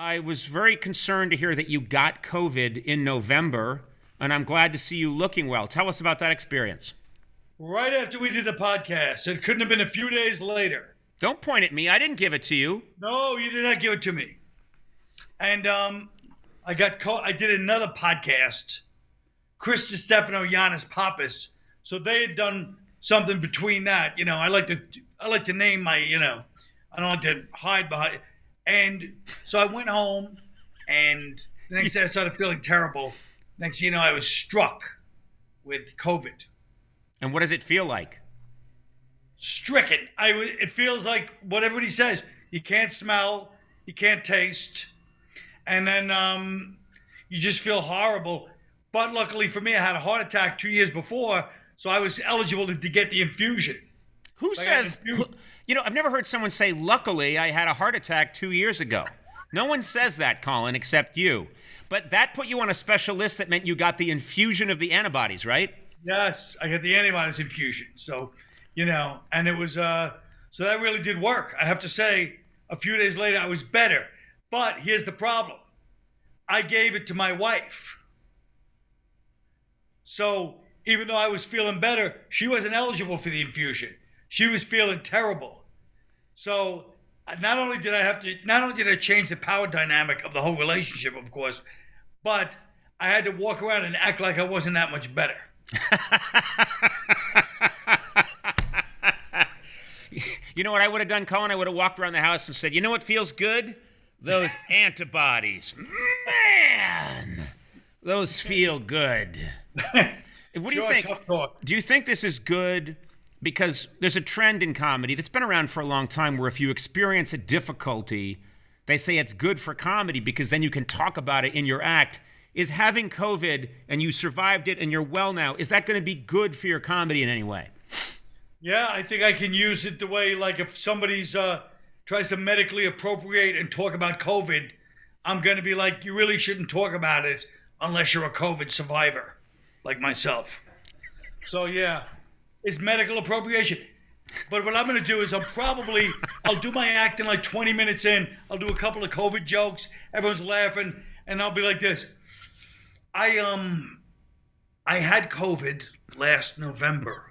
I was very concerned to hear that you got COVID in November, and I'm glad to see you looking well. Tell us about that experience. Right after we did the podcast. It couldn't have been a few days later. Don't point at me. I didn't give it to you. No, you did not give it to me. And I did another podcast, Chris DiStefano, Giannis Pappas. So they had done something between that. You know, I like to name my, I don't like to hide behind. And so I went home, and the next day I started feeling terrible. Next thing you know, I was struck with COVID. And what does it feel like? Stricken. It feels like what everybody says. You can't smell, you can't taste, and then you just feel horrible. But luckily for me, I had a heart attack 2 years before, so I was eligible to get the infusion. Who says, I've never heard someone say, luckily, I had a heart attack 2 years ago. No one says that, Colin, except you. But that put you on a special list that meant you got the infusion of the antibodies, right? Yes, I got the antibodies infusion. So, and it was, so that really did work. I have to say, a few days later, I was better. But here's the problem. I gave it to my wife. So even though I was feeling better, she wasn't eligible for the infusion. She was feeling terrible. So not only did I change the power dynamic of the whole relationship, of course, but I had to walk around and act like I wasn't that much better. You know what I would have done, Colin? I would have walked around the house and said, you know what feels good? Those antibodies. Man, those feel good. What do you think? Do you think this is good? Because there's a trend in comedy that's been around for a long time where if you experience a difficulty, they say it's good for comedy because then you can talk about it in your act. Is having COVID and you survived it and you're well now, is that going to be good for your comedy in any way? Yeah, I think I can use it the way, like if somebody's tries to medically appropriate and talk about COVID, I'm going to be like, you really shouldn't talk about it unless you're a COVID survivor, like myself. So yeah, it's medical appropriation. But what I'm going to do is I'll do my act in like 20 minutes in. I'll do a couple of COVID jokes. Everyone's laughing. And I'll be like this. I had COVID last November.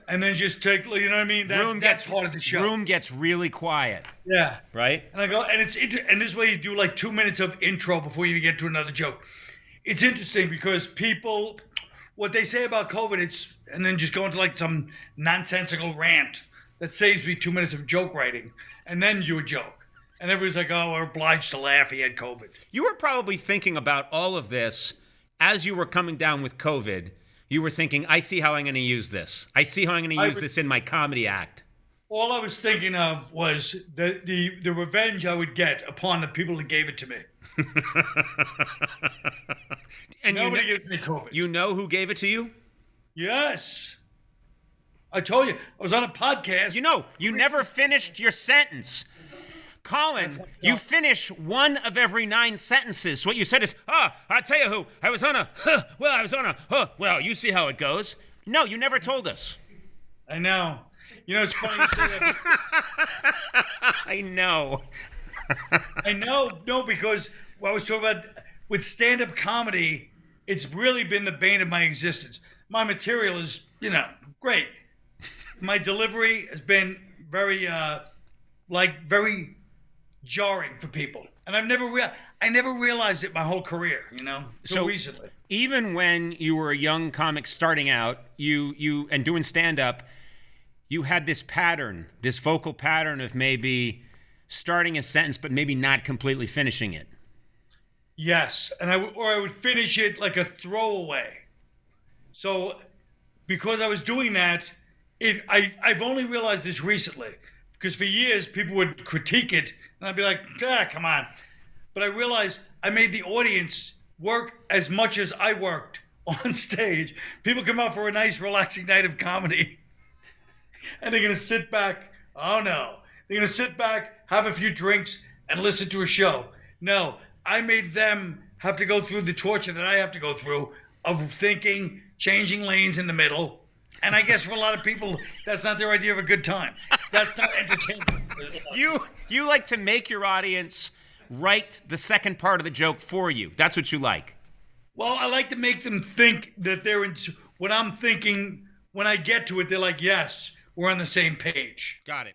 And then just take, you know what I mean? That's part of the show. Room gets really quiet. Yeah. Right? And I go, and this way you do like 2 minutes of intro before you get to another joke. It's interesting because people, what they say about COVID, and then just go into like some nonsensical rant that saves me 2 minutes of joke writing, and then do a joke. And everybody's like, oh, we're obliged to laugh. He had COVID. You were probably thinking about all of this as you were coming down with COVID. You were thinking, I see how I'm going to use this. I see how I'm going to use this in my comedy act. All I was thinking of was the revenge I would get upon the people that gave it to me. And nobody gave me COVID. You know who gave it to you? Yes. I told you. I was on a podcast. You never finished your sentence. Colin, you finish one of every 9 sentences. So what you said is, I'll tell you who. I was on a, you see how it goes. No, you never told us. I know. It's funny you say that. I know. I know. No, because what I was talking about with stand-up comedy, it's really been the bane of my existence. My material is, great. My delivery has been very jarring for people, and I never realized it my whole career, so recently. Even when you were a young comic starting out, you and doing stand-up, you had this pattern, this vocal pattern of maybe starting a sentence but maybe not completely finishing it. Yes, and I would finish it like a throwaway. So because I was doing that, I've only realized this recently, because for years people would critique it and I'd be like, come on. But I realized I made the audience work as much as I worked on stage. People come out for a nice relaxing night of comedy and they're going to sit back. Oh no. They're going to sit back, have a few drinks and listen to a show. No, I made them have to go through the torture that I have to go through of thinking, changing lanes in the middle. And I guess for a lot of people, that's not their idea of a good time. That's not entertainment. You like to make your audience write the second part of the joke for you. That's what you like. Well, I like to make them think that they're in what I'm thinking. When I get to it, they're like, yes, we're on the same page. Got it.